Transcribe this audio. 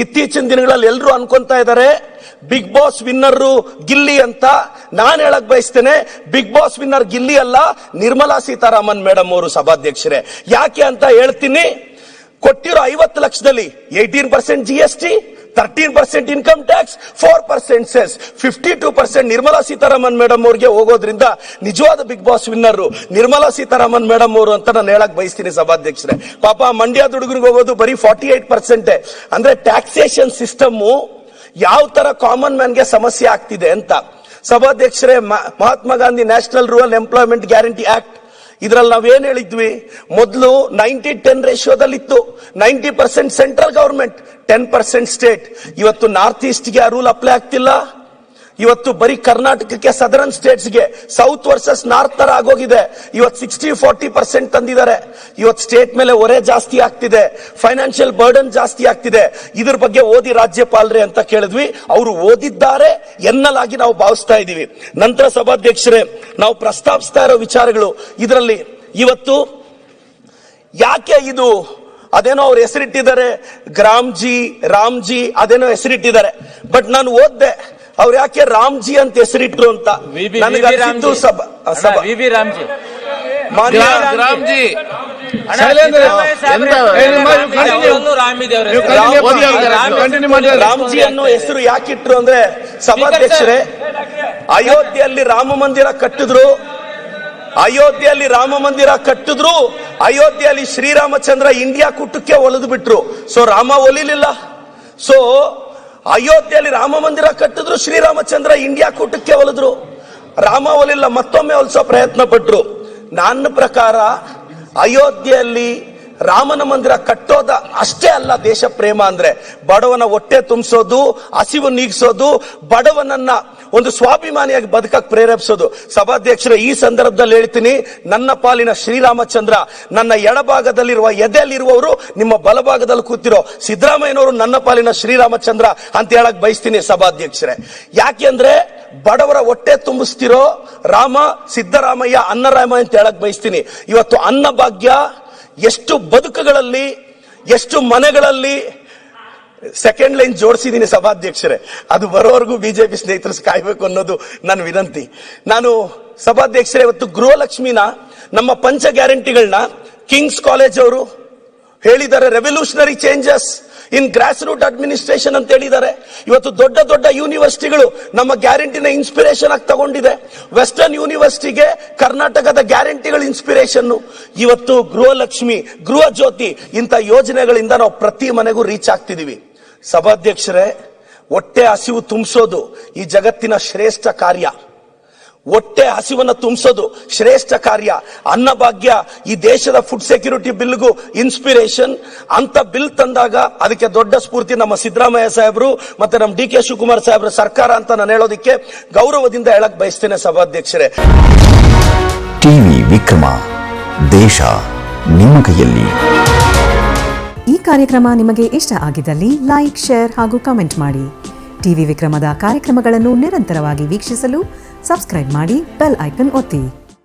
ಇತ್ತೀಚಿನ ದಿನಗಳಲ್ಲಿ ಎಲ್ಲರೂ ಅನ್ಕೊಂತಾ ಇದ್ದಾರೆ ಬಿಗ್ ಬಾಸ್ ವಿನ್ನರ್ ಗಿಲ್ಲಿ ಅಂತ. ನಾನು ಹೇಳಕ್ ಬಯಸ್ತೇನೆ, ಬಿಗ್ ಬಾಸ್ ವಿನ್ನರ್ ಗಿಲ್ಲಿ ಅಲ್ಲ, ನಿರ್ಮಲಾ ಸೀತಾರಾಮನ್ ಮೇಡಮ್ ಅವರು ಸಭಾಧ್ಯಕ್ಷರೇ. ಯಾಕೆ ಅಂತ ಹೇಳ್ತೀನಿ. ಕೊಟ್ಟಿರೋ 50 ಲಕ್ಷದಲ್ಲಿ 18% GST, 13% income tax, 4% cess, 52% Nirmala Sitharaman madam ಅವ್ರಿಗೆ ಹೋಗೋದ್ರಿಂದ ನಿಜವಾದ Bigg Boss winner Nirmala Sitharaman madam ಅವರು ಅಂತ ನಾನು ಹೇಳಕ್ ಬಯಸ್ತೀನಿ ಸಭಾಧ್ಯಕ್ಷರೇ. ಪಾಪ ಮಂಡ್ಯ ಹುಡುಗರಿಗೆ ಹೋಗೋದು ಬರೀ 48%. ಅಂದ್ರೆ ಟ್ಯಾಕ್ಸೇಷನ್ ಸಿಸ್ಟಮ್ ಯಾವ ತರ ಕಾಮನ್ ಮ್ಯಾನ್ ಗೆ ಸಮಸ್ಯೆ ಆಗ್ತಿದೆ ಅಂತ. ಸಭಾಧ್ಯಕ್ಷರೇ, Mahatma Gandhi national rural employment guarantee act ಇದ್ರಲ್ಲಿ ನಾವೇನ್ ಹೇಳಿದ್ವಿ, ಮೊದಲು 90-10 ರೇಷಿಯೋದಲ್ಲಿತ್ತು. 90% ಸೆಂಟ್ರಲ್ ಗವರ್ಮೆಂಟ್, 10% ಸ್ಟೇಟ್. ಇವತ್ತು ನಾರ್ತ್ ಈಸ್ಟ್ಗೆ ಆ ರೂಲ್ ಅಪ್ಲೈ ಆಗ್ತಿಲ್ಲ. ಇವತ್ತು ಬರೀ ಕರ್ನಾಟಕಕ್ಕೆ, ಸದರ್ನ್ ಸ್ಟೇಟ್ಸ್ಗೆ ಸೌತ್ ವರ್ಸಸ್ ನಾರ್ತ್ ತರ ಆಗೋಗಿದೆ. ಇವತ್ತು 60-40% ತಂದಿದ್ದಾರೆ. ಇವತ್ತು ಸ್ಟೇಟ್ ಮೇಲೆ ಹೊರೆ ಜಾಸ್ತಿ ಆಗ್ತಿದೆ, ಫೈನಾನ್ಷಿಯಲ್ ಬರ್ಡನ್ ಜಾಸ್ತಿ ಆಗ್ತಿದೆ. ಇದ್ರ ಬಗ್ಗೆ ಓದಿ ರಾಜ್ಯಪಾಲರೇ ಅಂತ ಕೇಳಿದ್ವಿ. ಅವರು ಓದಿದ್ದಾರೆ ಎನ್ನಲಾಗಿ ನಾವು ಭಾವಿಸ್ತಾ ಇದೀವಿ. ನಂತರ ಸಭಾಧ್ಯಕ್ಷರೇ, ನಾವು ಪ್ರಸ್ತಾಪಿಸ್ತಾ ಇರೋ ವಿಚಾರಗಳು ಇದರಲ್ಲಿ ಇವತ್ತು ಯಾಕೆ ಇದು ಅದೇನೋ ಅವ್ರು ಹೆಸರಿಟ್ಟಿದ್ದಾರೆ, ರಾಮ್ಜಿ ಅದೇನೋ ಹೆಸರಿಟ್ಟಿದ್ದಾರೆ. ಬಟ್ ನಾನು ಓದ್ದೆ ಅವ್ರು ಯಾಕೆ ರಾಮ್ಜಿ ಅಂತ ಹೆಸರಿಟ್ರು ಅಂತ. ನನಗೆ ರಾಮ್ಜಿ ಅನ್ನೋ ಹೆಸರು ಯಾಕಿಟ್ರು ಅಂದ್ರೆ, ಸಭಾಧ್ಯಕ್ಷರೇ, ಅಯೋಧ್ಯೆಯಲ್ಲಿ ರಾಮ ಮಂದಿರ ಕಟ್ಟಿದ್ರು. ಅಯೋಧ್ಯೆಯಲ್ಲಿ ಶ್ರೀರಾಮಚಂದ್ರ ಇಂಡಿಯಾ ಕೂಟಕ್ಕೆ ಒಲಿದು ಬಿಟ್ರು. ಸೊ ರಾಮ ಒಲಿಲಿಲ್ಲ. ಸೊ ಅಯೋಧ್ಯೆಯಲ್ಲಿ ರಾಮ ಮಂದಿರ ಕಟ್ಟಿದ್ರು, ಶ್ರೀರಾಮಚಂದ್ರ ಇಂಡಿಯಾ ಕೂಟಕ್ಕೆ ಒಲಿದ್ರು. ರಾಮ ಒಲಿಲ್ಲ, ಮತ್ತೊಮ್ಮೆ ಹೊಲಿಸೋ ಪ್ರಯತ್ನ ಪಟ್ರು. ನನ್ನ ಪ್ರಕಾರ ಅಯೋಧ್ಯೆಯಲ್ಲಿ ರಾಮನ ಮಂದಿರ ಕಟ್ಟೋದ ಅಷ್ಟೇ ಅಲ್ಲ ದೇಶ ಪ್ರೇಮ ಅಂದ್ರೆ. ಬಡವನ ಹೊಟ್ಟೆ ತುಂಬಿಸೋದು, ಹಸಿವು ನೀಗಿಸೋದು, ಬಡವನನ್ನ ಒಂದು ಸ್ವಾಭಿಮಾನಿಯಾಗಿ ಬದುಕಕ್ಕೆ ಪ್ರೇರೇಪಿಸೋದು. ಸಭಾಧ್ಯಕ್ಷರೇ, ಈ ಸಂದರ್ಭದಲ್ಲಿ ಹೇಳ್ತೀನಿ, ನನ್ನ ಪಾಲಿನ ಶ್ರೀರಾಮಚಂದ್ರ ನನ್ನ ಎಡಭಾಗದಲ್ಲಿರುವ ಎದೆಯಲ್ಲಿರುವವರು ನಿಮ್ಮ ಬಲಭಾಗದಲ್ಲಿ ಕೂತಿರೋ ಸಿದ್ದರಾಮಯ್ಯನವರು ನನ್ನ ಪಾಲಿನ ಶ್ರೀರಾಮಚಂದ್ರ ಅಂತ ಹೇಳಕ್ ಬಯಸ್ತೀನಿ ಸಭಾಧ್ಯಕ್ಷರೇ. ಯಾಕೆಂದ್ರೆ ಬಡವರ ಹೊಟ್ಟೆ ತುಂಬಿಸ್ತಿರೋ ರಾಮ ಸಿದ್ದರಾಮಯ್ಯ, ಅನ್ನರಾಮ ಅಂತ ಹೇಳಕ್ ಬಯಸ್ತೀನಿ. ಇವತ್ತು ಅನ್ನ ಭಾಗ್ಯ ಎಷ್ಟು ಬದುಕುಗಳಲ್ಲಿ, ಎಷ್ಟು ಮನೆಗಳಲ್ಲಿ ಸೆಕೆಂಡ್ ಲೈನ್ ಜೋಡಿಸಿದ್ದೀನಿ ಸಭಾಧ್ಯಕ್ಷರೇ. ಅದು ಬರೋವರೆಗೂ ಬಿಜೆಪಿ ಸ್ನೇಹಿತರು ಕಾಯ್ಬೇಕು ಅನ್ನೋದು ನನ್ನ ವಿನಂತಿ. ನಾನು ಸಭಾಧ್ಯಕ್ಷರೇ, ಇವತ್ತು ಗೃಹಲಕ್ಷ್ಮಿನ, ನಮ್ಮ ಪಂಚ ಗ್ಯಾರಂಟಿಗಳನ್ನ ಕಿಂಗ್ಸ್ ಕಾಲೇಜ್ ಅವರು ಹೇಳಿದ್ದಾರೆ, revolutionary changes in grass root administration ಅಂತ ಹೇಳಿದ್ದಾರೆ. ಇವತ್ತು ದೊಡ್ಡ ದೊಡ್ಡ ಯೂನಿವರ್ಸಿಟಿಗಳು ನಮ್ಮ ಗ್ಯಾರಂಟಿನ ಇನ್ಸ್ಪಿರೇಷನ್ ಆಗಿ ತಗೊಂಡಿದೆ. ವೆಸ್ಟರ್ನ್ ಯೂನಿವರ್ಸಿಟಿಗೆ ಕರ್ನಾಟಕದ ಗ್ಯಾರಂಟಿಗಳ ಇನ್ಸ್ಪಿರೇಷನ್. ಇವತ್ತು ಗೃಹಲಕ್ಷ್ಮಿ, ಗೃಹ ಜ್ಯೋತಿ ಇಂಥ ಯೋಜನೆಗಳಿಂದ ನಾವು ಪ್ರತಿ ಮನೆಗೂ ರೀಚ್ ಆಗ್ತಿದೀವಿ. ಸಭಾಧ್ಯಕ್ಷರೇ, ಹೊಟ್ಟೆ ಹಸಿವು ತುಂಬಿಸೋದು ಈ ಜಗತ್ತಿನ ಶ್ರೇಷ್ಠ ಕಾರ್ಯ. ಹೊಟ್ಟೆ ಹಸಿವನ್ನ ತುಂಬಿಸೋದು ಶ್ರೇಷ್ಠ ಕಾರ್ಯ. ಅನ್ನಭಾಗ್ಯ ಈ ದೇಶದ ಫುಡ್ ಸೆಕ್ಯೂರಿಟಿ ಬಿಲ್ಗೂ ಇನ್ಸ್ಪಿರೇಷನ್. ಅಂತ ಬಿಲ್ ತಂದಾಗ ಅದಕ್ಕೆ ದೊಡ್ಡ ಸ್ಫೂರ್ತಿ ನಮ್ಮ ಸಿದ್ದರಾಮಯ್ಯ ಸಾಹೇಬರು ಮತ್ತೆ ನಮ್ಮ DK ಶಿವಕುಮಾರ್ ಸಾಹೇಬ್ರ ಸರ್ಕಾರ ಅಂತ ನಾನು ಹೇಳೋದಕ್ಕೆ ಗೌರವದಿಂದ ಹೇಳಕ್ ಬಯಸ್ತೇನೆ ಸಭಾಧ್ಯಕ್ಷರೇ. ಟಿವಿ ವಿಕ್ರಮ, ದೇಶ ನಿಮ್ಮ ಕೈಯಲ್ಲಿ. ಈ ಕಾರ್ಯಕ್ರಮ ನಿಮಗೆ ಇಷ್ಟ ಆಗಿದ್ದಲ್ಲಿ ಲೈಕ್, ಶೇರ್ ಹಾಗೂ ಕಮೆಂಟ್ ಮಾಡಿ. ಟಿವಿ ವಿಕ್ರಮದ ಕಾರ್ಯಕ್ರಮಗಳನ್ನು ನಿರಂತರವಾಗಿ ವೀಕ್ಷಿಸಲು ಸಬ್ಸ್ಕ್ರೈಬ್ ಮಾಡಿ, ಬೆಲ್ ಐಕನ್ ಒತ್ತಿ.